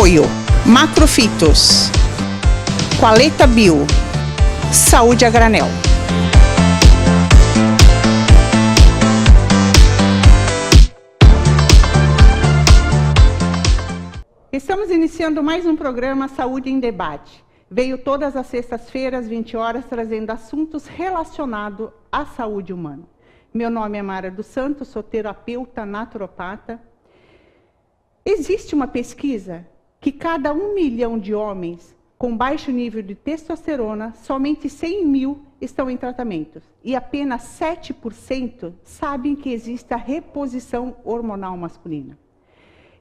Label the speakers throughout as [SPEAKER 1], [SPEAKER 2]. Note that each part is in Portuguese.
[SPEAKER 1] Apoio Macrofitos, Qualeta Bio, Saúde a Granel. Estamos iniciando mais um programa Saúde em Debate. Veio todas as sextas-feiras, 20 horas, trazendo assuntos relacionados à saúde humana. Meu nome é Mara dos Santos, sou terapeuta naturopata. Existe uma pesquisa que cada 1 milhão de homens com baixo nível de testosterona, somente 100 mil estão em tratamento. E apenas 7% sabem que existe a reposição hormonal masculina.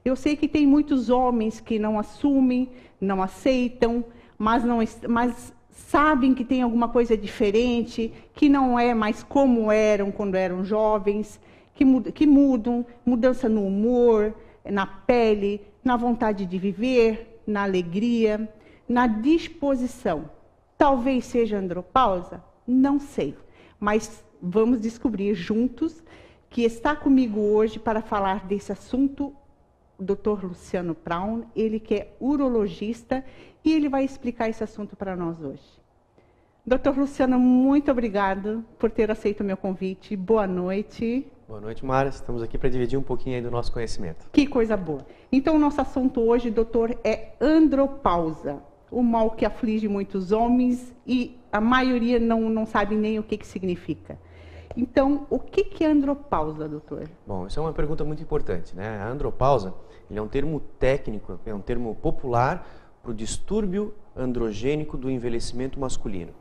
[SPEAKER 1] Eu sei que tem muitos homens que não assumem, não aceitam, mas sabem que tem alguma coisa diferente, que não é mais como eram quando eram jovens, que mudam, mudança no humor, na pele, na vontade de viver, na alegria, na disposição. Talvez seja andropausa? Não sei, mas vamos descobrir juntos. Que está comigo hoje para falar desse assunto o Dr. Luciano Braun, ele que é urologista, e ele vai explicar esse assunto para nós hoje. Dr. Luciano, muito obrigado por ter aceito o meu convite. Boa noite.
[SPEAKER 2] Boa noite, Mara. Estamos aqui para dividir um pouquinho aí do nosso conhecimento.
[SPEAKER 1] Que coisa boa. Então, o nosso assunto hoje, doutor, é andropausa. O mal que aflige muitos homens e a maioria não sabe nem o que significa. Então, o que é andropausa, doutor?
[SPEAKER 2] Bom, isso é uma pergunta muito importante, né? A andropausa, ele é um termo técnico, é um termo popular para o distúrbio androgênico do envelhecimento masculino.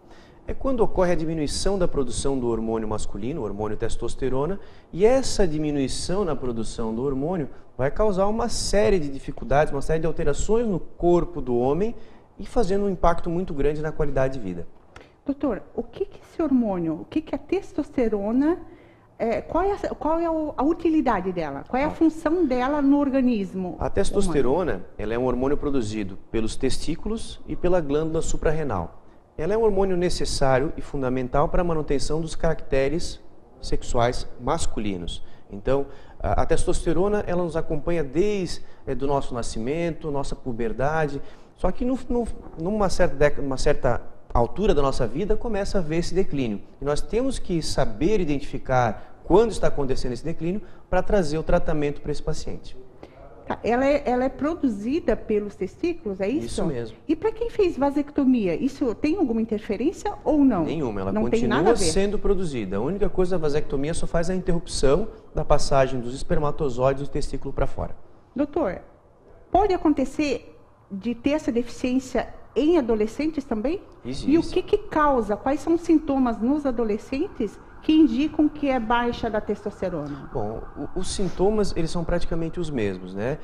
[SPEAKER 2] É quando ocorre a diminuição da produção do hormônio masculino, o hormônio testosterona, e essa diminuição na produção do hormônio vai causar uma série de dificuldades, uma série de alterações no corpo do homem e fazendo um impacto muito grande na qualidade de vida.
[SPEAKER 1] Doutor, o que é esse hormônio? O que é a testosterona? Qual é a utilidade dela? Qual é a função dela no organismo?
[SPEAKER 2] A testosterona, ela é um hormônio produzido pelos testículos e pela glândula suprarrenal. Ela é um hormônio necessário e fundamental para a manutenção dos caracteres sexuais masculinos. Então, a testosterona, ela nos acompanha desde do nosso nascimento, nossa puberdade, só que numa certa altura da nossa vida começa a haver esse declínio. E nós temos que saber identificar quando está acontecendo esse declínio para trazer o tratamento para esse paciente.
[SPEAKER 1] Ela é produzida pelos testículos, é isso?
[SPEAKER 2] Isso mesmo.
[SPEAKER 1] E para quem fez vasectomia, isso tem alguma interferência ou não?
[SPEAKER 2] Nenhuma, ela
[SPEAKER 1] não
[SPEAKER 2] continua sendo produzida. A única coisa, a vasectomia só faz a interrupção da passagem dos espermatozoides do testículo para fora.
[SPEAKER 1] Doutor, pode acontecer de ter essa deficiência em adolescentes também?
[SPEAKER 2] Existe.
[SPEAKER 1] E o que causa? Quais são os sintomas nos adolescentes que indicam que é baixa da testosterona?
[SPEAKER 2] Bom, os sintomas, eles são praticamente os mesmos, né?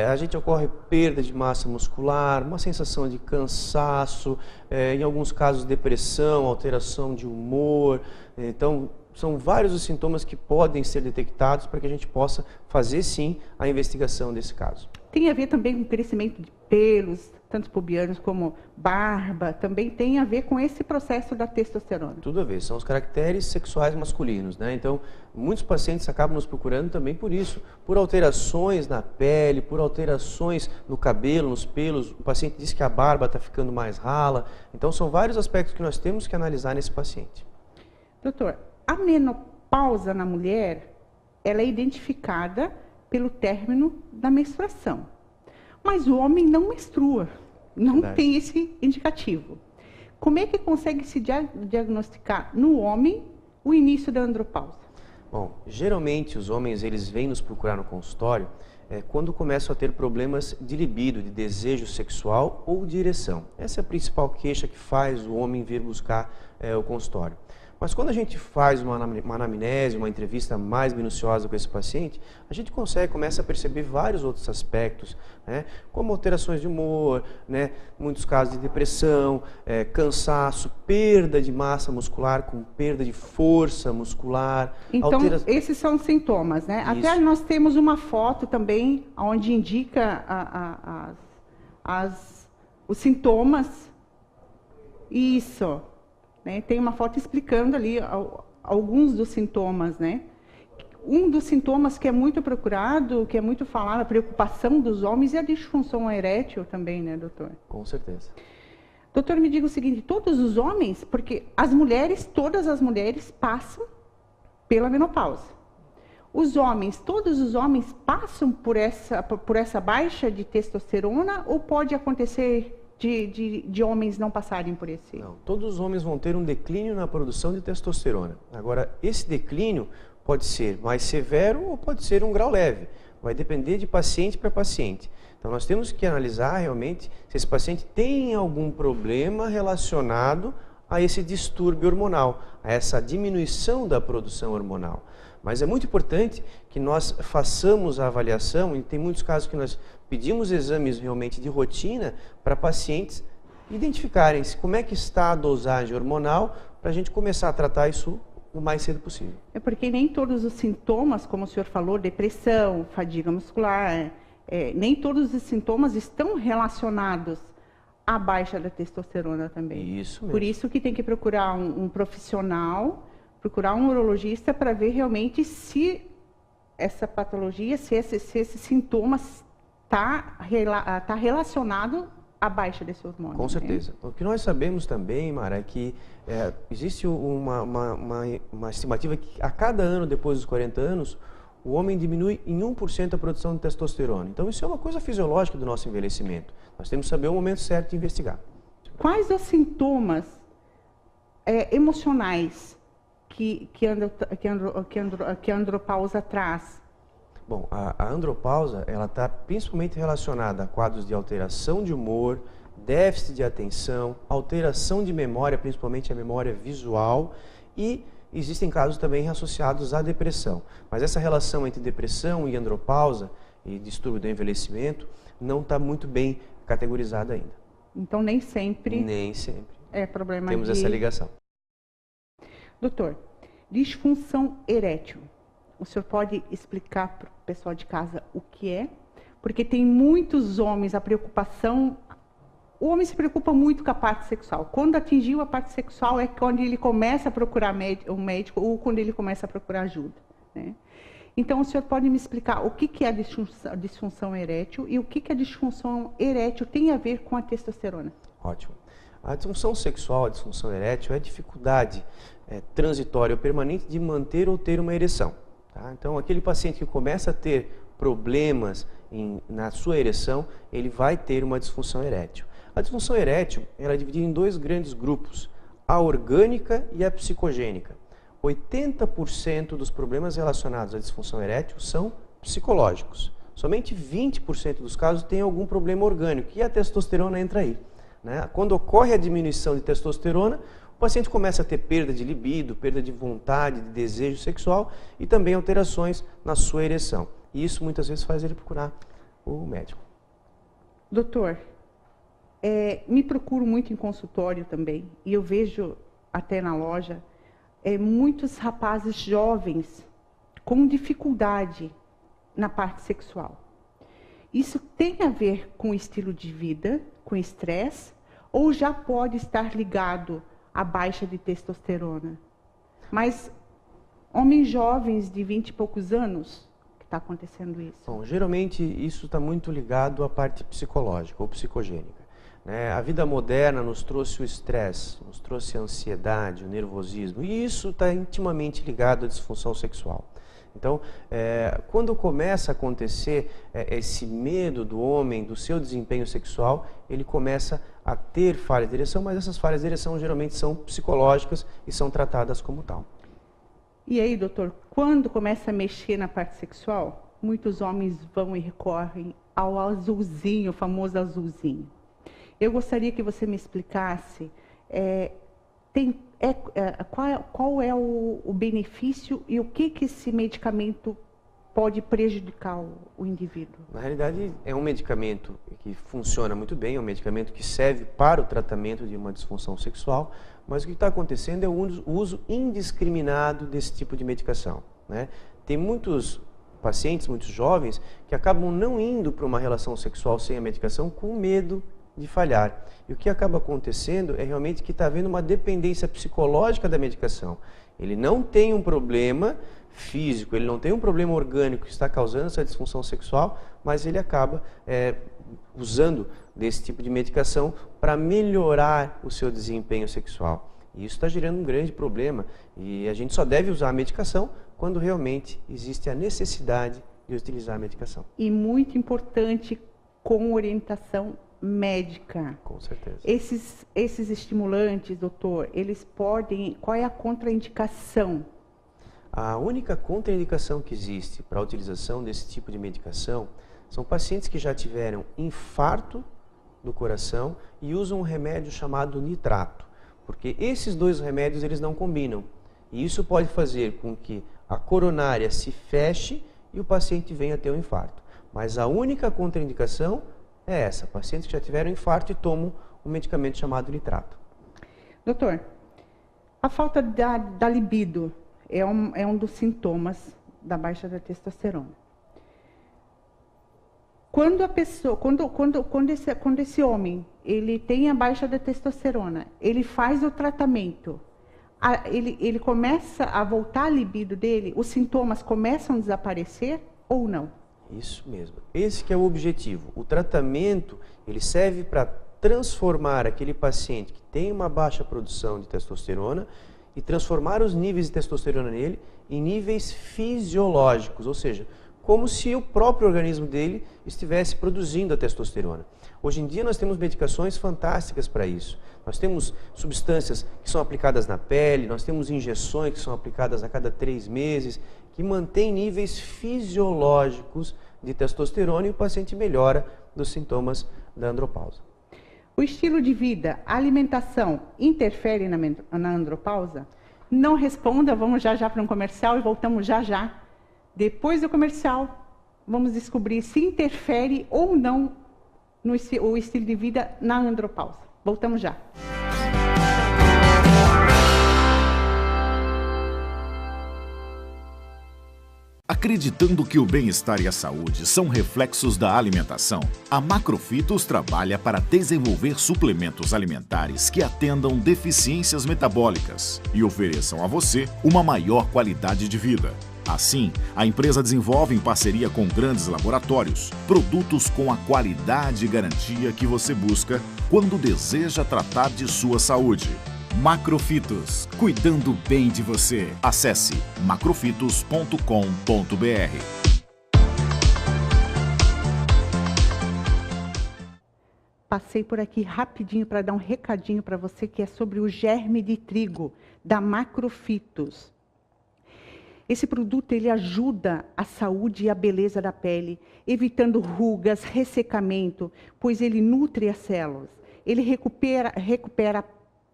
[SPEAKER 2] A gente ocorre perda de massa muscular, uma sensação de cansaço, em alguns casos depressão, alteração de humor. Então, são vários os sintomas que podem ser detectados para que a gente possa fazer, sim, a investigação desse caso.
[SPEAKER 1] Tem a ver também com o crescimento de pelos, tanto pubianos como barba, também tem a ver com esse processo da testosterona.
[SPEAKER 2] Tudo a ver, são os caracteres sexuais masculinos, né? Então, muitos pacientes acabam nos procurando também por isso, por alterações na pele, por alterações no cabelo, nos pelos. O paciente diz que a barba está ficando mais rala. Então, são vários aspectos que nós temos que analisar nesse paciente.
[SPEAKER 1] Doutor, a menopausa na mulher, ela é identificada pelo término da menstruação. Mas o homem não menstrua, não tem esse indicativo. Como é que consegue se diagnosticar no homem o início da andropausa?
[SPEAKER 2] Bom, geralmente os homens eles vêm nos procurar no consultório quando começam a ter problemas de libido, de desejo sexual ou de ereção. Essa é a principal queixa que faz o homem vir buscar o consultório. Mas quando a gente faz uma anamnese, uma entrevista mais minuciosa com esse paciente, a gente começa a perceber vários outros aspectos, né? Como alterações de humor, né? Muitos casos de depressão, cansaço, perda de massa muscular com perda de força muscular.
[SPEAKER 1] Então, esses são os sintomas, né?
[SPEAKER 2] Isso.
[SPEAKER 1] Até nós temos uma foto também onde indica os sintomas. Isso. Né? Tem uma foto explicando ali alguns dos sintomas, né? Um dos sintomas que é muito procurado, que é muito falado, a preocupação dos homens é a disfunção erétil também, né, doutor?
[SPEAKER 2] Com certeza.
[SPEAKER 1] Doutor, me diga o seguinte, todos os homens, porque as mulheres, todas as mulheres passam pela menopausa. Os homens, todos os homens passam por essa baixa de testosterona ou pode acontecer de homens não passarem por esse?
[SPEAKER 2] Não, todos os homens vão ter um declínio na produção de testosterona. Agora, esse declínio pode ser mais severo ou pode ser um grau leve. Vai depender de paciente para paciente. Então, nós temos que analisar realmente se esse paciente tem algum problema relacionado a esse distúrbio hormonal, a essa diminuição da produção hormonal. Mas é muito importante que nós façamos a avaliação, e tem muitos casos que nós pedimos exames realmente de rotina para pacientes identificarem como é que está a dosagem hormonal para a gente começar a tratar isso o mais cedo possível.
[SPEAKER 1] É porque nem todos os sintomas, como o senhor falou, depressão, fadiga muscular, nem todos os sintomas estão relacionados à baixa da testosterona também.
[SPEAKER 2] Isso mesmo.
[SPEAKER 1] Por isso que tem que procurar um profissional, procurar um urologista para ver realmente se essa patologia, se esse sintoma está relacionado à baixa desse hormônio.
[SPEAKER 2] Com certeza. O que nós sabemos também, Mara, é que existe uma estimativa que a cada ano depois dos 40 anos, o homem diminui em 1% a produção de testosterona. Então isso é uma coisa fisiológica do nosso envelhecimento. Nós temos que saber o momento certo de investigar.
[SPEAKER 1] Quais os sintomas emocionais que a andropausa traz?
[SPEAKER 2] Bom, a andropausa, ela está principalmente relacionada a quadros de alteração de humor, déficit de atenção, alteração de memória, principalmente a memória visual, e existem casos também associados à depressão. Mas essa relação entre depressão e andropausa, e distúrbio do envelhecimento, não está muito bem categorizada ainda.
[SPEAKER 1] Então, nem sempre é problema
[SPEAKER 2] temos essa ligação.
[SPEAKER 1] Doutor, disfunção erétil. O senhor pode explicar para o pessoal de casa o que é? Porque tem muitos homens, a preocupação... O homem se preocupa muito com a parte sexual. Quando atingiu a parte sexual é quando ele começa a procurar um médico ou quando ele começa a procurar ajuda, né? Então, o senhor pode me explicar o que é a disfunção erétil e o que a disfunção erétil tem a ver com a testosterona?
[SPEAKER 2] Ótimo. A disfunção sexual, a disfunção erétil, é a dificuldade transitória ou permanente de manter ou ter uma ereção. Tá? Então, aquele paciente que começa a ter problemas na sua ereção, ele vai ter uma disfunção erétil. A disfunção erétil ela é dividida em dois grandes grupos, a orgânica e a psicogênica. 80% dos problemas relacionados à disfunção erétil são psicológicos. Somente 20% dos casos tem algum problema orgânico e a testosterona entra aí, né? Quando ocorre a diminuição de testosterona, o paciente começa a ter perda de libido, perda de vontade, de desejo sexual e também alterações na sua ereção. E isso muitas vezes faz ele procurar o médico.
[SPEAKER 1] Doutor, me procuro muito em consultório também e eu vejo até na loja muitos rapazes jovens com dificuldade na parte sexual. Isso tem a ver com o estilo de vida, com estresse, ou já pode estar ligado à baixa de testosterona? Mas homens jovens de 20 e poucos anos, que está acontecendo isso?
[SPEAKER 2] Bom, geralmente isso está muito ligado à parte psicológica ou psicogênica. A vida moderna nos trouxe o estresse, nos trouxe a ansiedade, o nervosismo, e isso está intimamente ligado à disfunção sexual. Então, quando começa a acontecer esse medo do homem, do seu desempenho sexual, ele começa a ter falhas de ereção, mas essas falhas de ereção geralmente são psicológicas e são tratadas como tal.
[SPEAKER 1] E aí, doutor, quando começa a mexer na parte sexual, muitos homens vão e recorrem ao azulzinho, o famoso azulzinho. Eu gostaria que você me explicasse qual é o benefício e o que esse medicamento pode prejudicar o indivíduo.
[SPEAKER 2] Na realidade, é um medicamento que funciona muito bem, é um medicamento que serve para o tratamento de uma disfunção sexual, mas o que está acontecendo é o uso indiscriminado desse tipo de medicação, né? Tem muitos pacientes, muitos jovens, que acabam não indo para uma relação sexual sem a medicação com medo de falhar. E o que acaba acontecendo é realmente que está havendo uma dependência psicológica da medicação. Ele não tem um problema físico, ele não tem um problema orgânico que está causando essa disfunção sexual, mas ele acaba usando desse tipo de medicação para melhorar o seu desempenho sexual. E isso está gerando um grande problema e a gente só deve usar a medicação quando realmente existe a necessidade de utilizar a medicação.
[SPEAKER 1] E muito importante, com orientação médica.
[SPEAKER 2] Com certeza.
[SPEAKER 1] Esses estimulantes, doutor, eles podem... Qual é a contraindicação?
[SPEAKER 2] A única contraindicação que existe para a utilização desse tipo de medicação são pacientes que já tiveram infarto do coração e usam um remédio chamado nitrato, porque esses dois remédios eles não combinam. E isso pode fazer com que a coronária se feche e o paciente venha a ter um infarto. Mas a única contraindicação é essa, pacientes que já tiveram infarto e tomam um medicamento chamado nitrato.
[SPEAKER 1] Doutor, a falta da libido é um dos sintomas da baixa da testosterona. Quando a pessoa, quando esse homem ele tem a baixa da testosterona, ele faz o tratamento, ele começa a voltar a libido dele, os sintomas começam a desaparecer ou não?
[SPEAKER 2] Isso mesmo. Esse que é o objetivo. O tratamento ele serve para transformar aquele paciente que tem uma baixa produção de testosterona e transformar os níveis de testosterona nele em níveis fisiológicos, ou seja, como se o próprio organismo dele estivesse produzindo a testosterona. Hoje em dia nós temos medicações fantásticas para isso. Nós temos substâncias que são aplicadas na pele, nós temos injeções que são aplicadas a cada 3 meses, que mantêm níveis fisiológicos de testosterona e o paciente melhora dos sintomas da andropausa.
[SPEAKER 1] O estilo de vida, a alimentação, interfere na andropausa? Não responda, vamos já para um comercial e voltamos já. Depois do comercial, vamos descobrir se interfere ou não o estilo de vida na andropausa. Voltamos já.
[SPEAKER 3] Acreditando que o bem-estar e a saúde são reflexos da alimentação, a Macrofitos trabalha para desenvolver suplementos alimentares que atendam deficiências metabólicas e ofereçam a você uma maior qualidade de vida. Assim, a empresa desenvolve em parceria com grandes laboratórios produtos com a qualidade e garantia que você busca quando deseja tratar de sua saúde. Macrofitos, cuidando bem de você. Acesse macrofitos.com.br.
[SPEAKER 1] Passei por aqui rapidinho para dar um recadinho para você que é sobre o germe de trigo da Macrofitos. Esse produto ele ajuda a saúde e a beleza da pele, evitando rugas, ressecamento, pois ele nutre as células. Ele recupera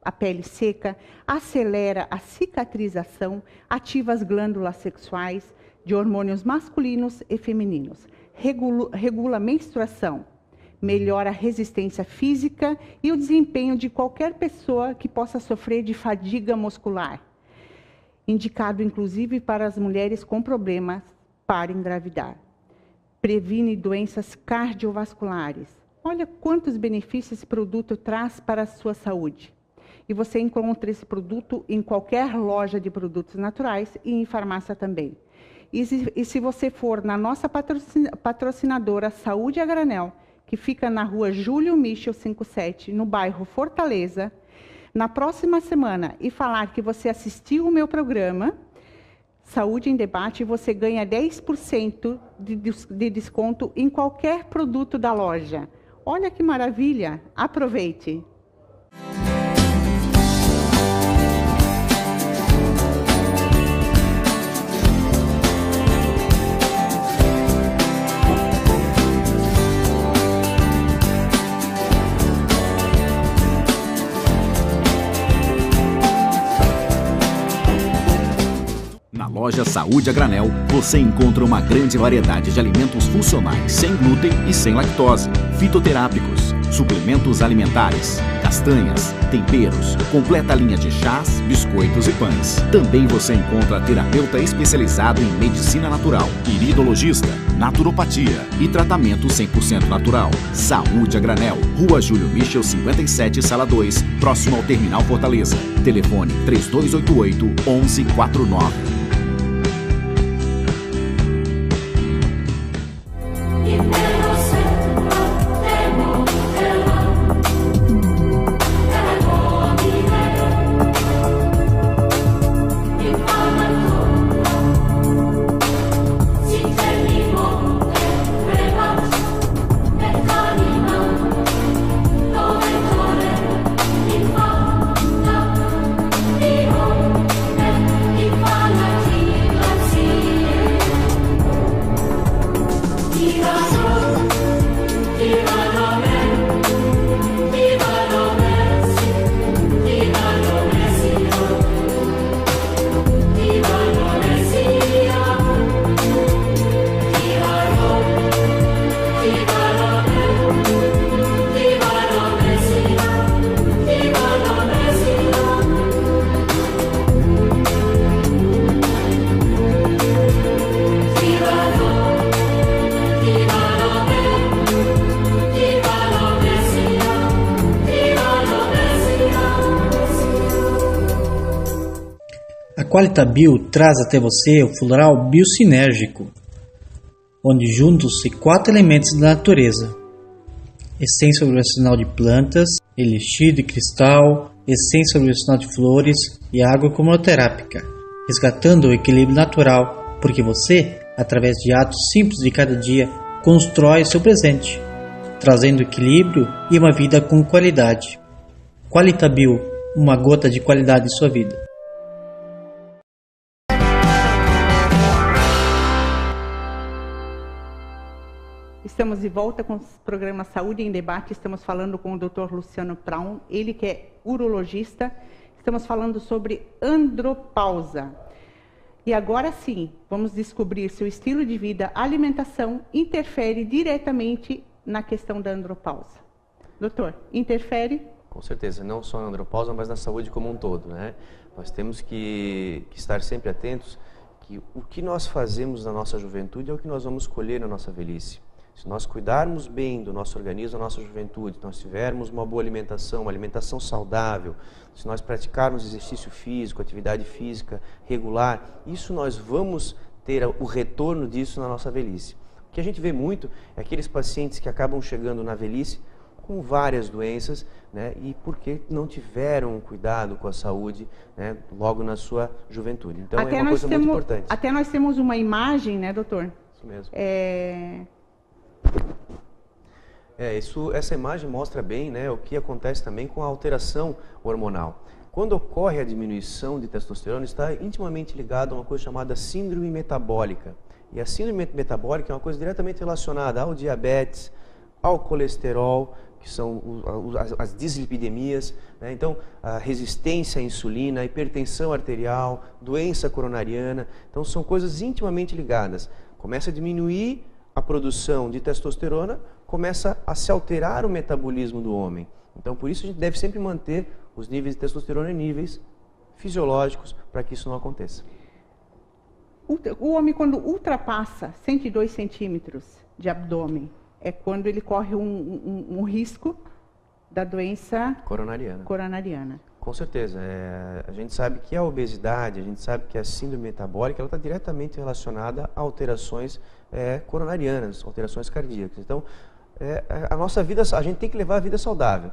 [SPEAKER 1] a pele seca, acelera a cicatrização, ativa as glândulas sexuais de hormônios masculinos e femininos, regula a menstruação, melhora a resistência física e o desempenho de qualquer pessoa que possa sofrer de fadiga muscular. Indicado inclusive para as mulheres com problemas para engravidar. Previne doenças cardiovasculares. Olha quantos benefícios esse produto traz para a sua saúde. E você encontra esse produto em qualquer loja de produtos naturais e em farmácia também. E se você for na nossa patrocinadora Saúde a Granel, que fica na rua Júlio Michel 57, no bairro Fortaleza, na próxima semana e falar que você assistiu o meu programa, Saúde em Debate, você ganha 10% de desconto em qualquer produto da loja. Olha que maravilha! Aproveite!
[SPEAKER 3] Na loja Saúde a Granel, você encontra uma grande variedade de alimentos funcionais sem glúten e sem lactose, fitoterápicos, suplementos alimentares, castanhas, temperos, completa linha de chás, biscoitos e pães. Também você encontra terapeuta especializado em medicina natural, iridologista, naturopatia e tratamento 100% natural. Saúde a Granel, Rua Júlio Michel 57, Sala 2, próximo ao Terminal Fortaleza. Telefone 3288-1149.
[SPEAKER 4] A Qualitabio traz até você o floral biosinérgico, onde juntam-se 4 elementos da natureza: essência vibracional de plantas, elixir de cristal, essência vibracional de flores e água cromoterápica, resgatando o equilíbrio natural, porque você, através de atos simples de cada dia, constrói seu presente, trazendo equilíbrio e uma vida com qualidade. Qualitabio, uma gota de qualidade em sua vida.
[SPEAKER 1] Estamos de volta com o programa Saúde em Debate. Estamos falando com o Dr. Luciano Praun, ele que é urologista. Estamos falando sobre andropausa. E agora sim, vamos descobrir se o estilo de vida, alimentação, interfere diretamente na questão da andropausa. Doutor, interfere?
[SPEAKER 2] Com certeza, não só na andropausa, mas na saúde como um todo, né? Nós temos que estar sempre atentos que o que nós fazemos na nossa juventude é o que nós vamos colher na nossa velhice. Se nós cuidarmos bem do nosso organismo, da nossa juventude, se nós tivermos uma boa alimentação, uma alimentação saudável, se nós praticarmos exercício físico, atividade física regular, isso nós vamos ter o retorno disso na nossa velhice. O que a gente vê muito é aqueles pacientes que acabam chegando na velhice com várias doenças, né, e porque não tiveram um cuidado com a saúde, né, logo na sua juventude. Então é uma coisa muito importante.
[SPEAKER 1] Até nós temos uma imagem, né, doutor?
[SPEAKER 2] Isso mesmo. Essa imagem mostra bem, né, o que acontece também com a alteração hormonal. Quando ocorre a diminuição de testosterona, está intimamente ligado a uma coisa chamada síndrome metabólica. E a síndrome metabólica é uma coisa diretamente relacionada ao diabetes, ao colesterol, que são as dislipidemias, né? Então, a resistência à insulina, a hipertensão arterial, doença coronariana. Então, são coisas intimamente ligadas. Começa a diminuir a produção de testosterona, começa a se alterar o metabolismo do homem. Então, por isso a gente deve sempre manter os níveis de testosterona em níveis fisiológicos para que isso não aconteça.
[SPEAKER 1] O homem, quando ultrapassa 102 centímetros de abdômen, é quando ele corre um risco da doença coronariana.
[SPEAKER 2] Com certeza. A gente sabe que a obesidade, a gente sabe que a síndrome metabólica, ela está diretamente relacionada a alterações coronarianas, alterações cardíacas. Então, a nossa vida, a gente tem que levar a vida saudável.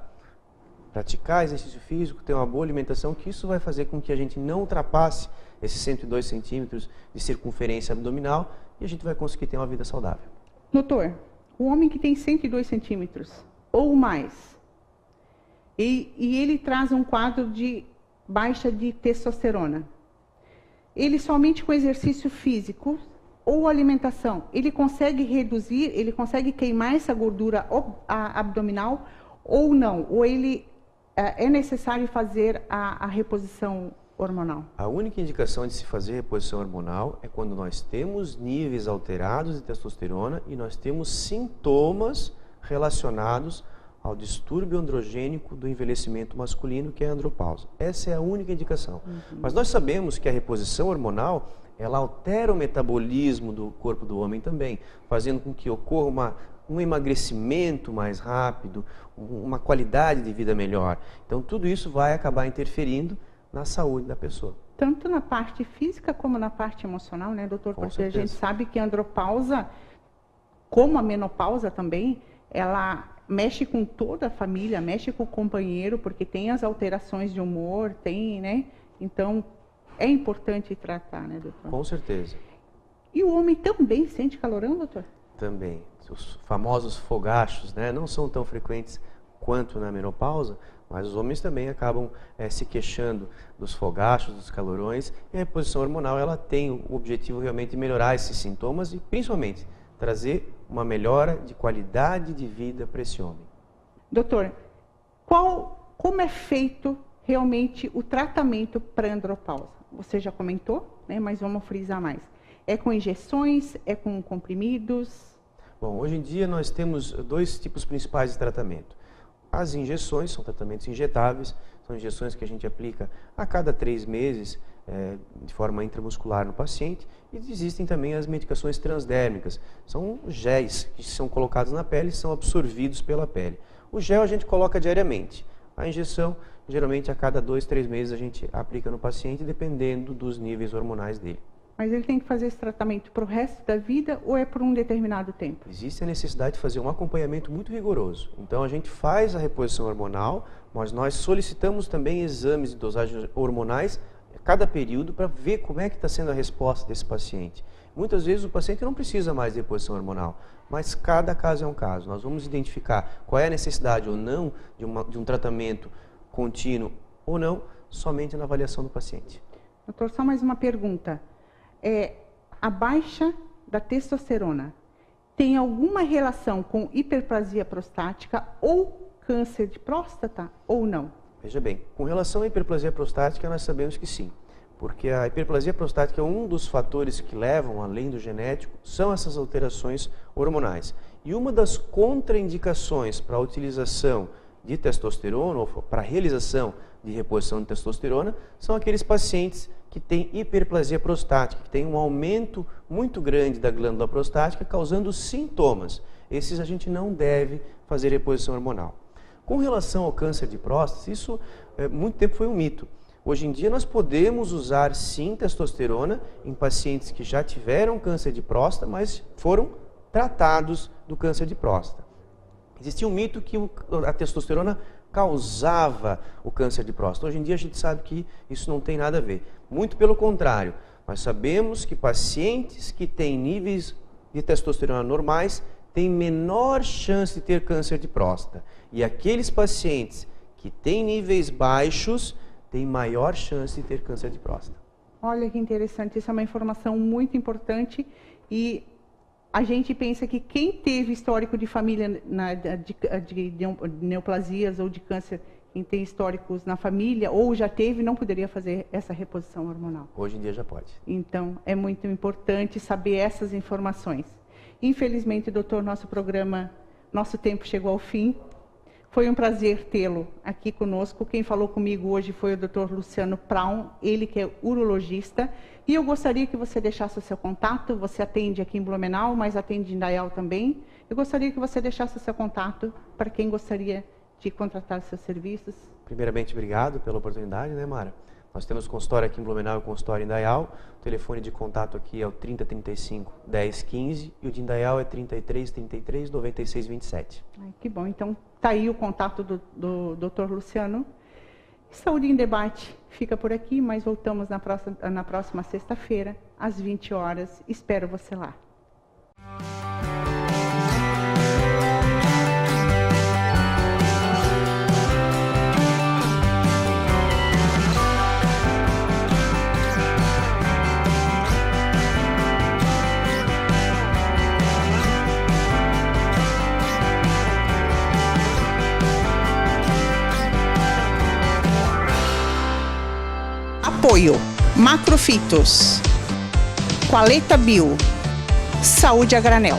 [SPEAKER 2] Praticar exercício físico, ter uma boa alimentação, que isso vai fazer com que a gente não ultrapasse esses 102 centímetros de circunferência abdominal e a gente vai conseguir ter uma vida saudável.
[SPEAKER 1] Doutor, o homem que tem 102 centímetros ou mais, e ele traz um quadro de baixa de testosterona, ele somente com exercício físico ou alimentação, ele consegue reduzir, ele consegue queimar essa gordura abdominal ou não? Ou ele é necessário fazer a reposição hormonal?
[SPEAKER 2] A única indicação de se fazer reposição hormonal é quando nós temos níveis alterados de testosterona e nós temos sintomas relacionados ao distúrbio androgênico do envelhecimento masculino, que é a andropausa. Essa é a única indicação. Mas nós sabemos que a reposição hormonal, ela altera o metabolismo do corpo do homem também, fazendo com que ocorra um emagrecimento mais rápido, uma qualidade de vida melhor. Então, tudo isso vai acabar interferindo na saúde da pessoa.
[SPEAKER 1] Tanto na parte física como na parte emocional, né, doutor? Porque
[SPEAKER 2] certeza.
[SPEAKER 1] A gente sabe que a andropausa, como a menopausa também, ela mexe com toda a família, mexe com o companheiro, porque tem as alterações de humor, tem, né? Então, é importante tratar, né, doutor?
[SPEAKER 2] Com certeza.
[SPEAKER 1] E o homem também sente calorão, doutor?
[SPEAKER 2] Também. Os famosos fogachos, né, não são tão frequentes quanto na menopausa, mas os homens também acabam se queixando dos fogachos, dos calorões, e a reposição hormonal ela tem o objetivo realmente de melhorar esses sintomas e principalmente trazer uma melhora de qualidade de vida para esse homem.
[SPEAKER 1] Doutor, como é feito realmente o tratamento para andropausa? Você já comentou, né, mas vamos frisar mais. É com injeções, é com comprimidos?
[SPEAKER 2] Bom, hoje em dia nós temos 2 tipos principais de tratamento. As injeções, são tratamentos injetáveis, são injeções que a gente aplica a cada 3 meses, de forma intramuscular no paciente, e existem também as medicações transdérmicas, são géis que são colocados na pele e são absorvidos pela pele. O gel a gente coloca diariamente, a injeção geralmente a cada 2, 3 meses a gente aplica no paciente, dependendo dos níveis hormonais dele.
[SPEAKER 1] Mas ele tem que fazer esse tratamento para o resto da vida ou é por um determinado tempo?
[SPEAKER 2] Existe a necessidade de fazer um acompanhamento muito rigoroso. Então a gente faz a reposição hormonal, mas nós solicitamos também exames de dosagem hormonais a cada período para ver como é que está sendo a resposta desse paciente. Muitas vezes o paciente não precisa mais de reposição hormonal, mas cada caso é um caso. Nós vamos identificar qual é a necessidade ou não de um tratamento contínuo ou não, somente na avaliação do paciente.
[SPEAKER 1] Doutor, só mais uma pergunta. A baixa da testosterona tem alguma relação com hiperplasia prostática ou câncer de próstata ou não?
[SPEAKER 2] Veja bem, com relação à hiperplasia prostática, nós sabemos que sim, porque a hiperplasia prostática é um dos fatores que levam, além do genético, são essas alterações hormonais. E uma das contraindicações para a utilização de testosterona ou para a realização de reposição de testosterona são aqueles pacientes que têm hiperplasia prostática, que tem um aumento muito grande da glândula prostática, causando sintomas. Esses a gente não deve fazer reposição hormonal. Com relação ao câncer de próstata, isso muito tempo foi um mito. Hoje em dia nós podemos usar sim testosterona em pacientes que já tiveram câncer de próstata, mas foram tratados do câncer de próstata. Existia um mito que a testosterona causava o câncer de próstata. Hoje em dia a gente sabe que isso não tem nada a ver. Muito pelo contrário, nós sabemos que pacientes que têm níveis de testosterona normais têm menor chance de ter câncer de próstata. E aqueles pacientes que têm níveis baixos têm maior chance de ter câncer de próstata.
[SPEAKER 1] Olha que interessante, isso é uma informação muito importante e a gente pensa que quem teve histórico de família de neoplasias ou de câncer, quem tem históricos na família ou já teve, não poderia fazer essa reposição hormonal.
[SPEAKER 2] Hoje em dia já pode.
[SPEAKER 1] Então, é muito importante saber essas informações. Infelizmente, doutor, nosso tempo chegou ao fim. Foi um prazer tê-lo aqui conosco. Quem falou comigo hoje foi o doutor Luciano Praun, ele que é urologista. E eu gostaria que você deixasse o seu contato. Você atende aqui em Blumenau, mas atende em Indaial também. Eu gostaria que você deixasse o seu contato para quem gostaria de contratar seus serviços.
[SPEAKER 2] Primeiramente, obrigado pela oportunidade, né, Mara? Nós temos consultório aqui em Blumenau e consultório em Indaial. O telefone de contato aqui é o 3035 1015 e o de Indaial é 3333 9627.
[SPEAKER 1] Que bom. Então, tá aí o contato do Dr. Luciano. Saúde em Debate fica por aqui, mas voltamos na próxima sexta-feira, às 20 horas. Espero você lá. Apoio Macrofitos, Qualeta Bio, Saúde a Granel.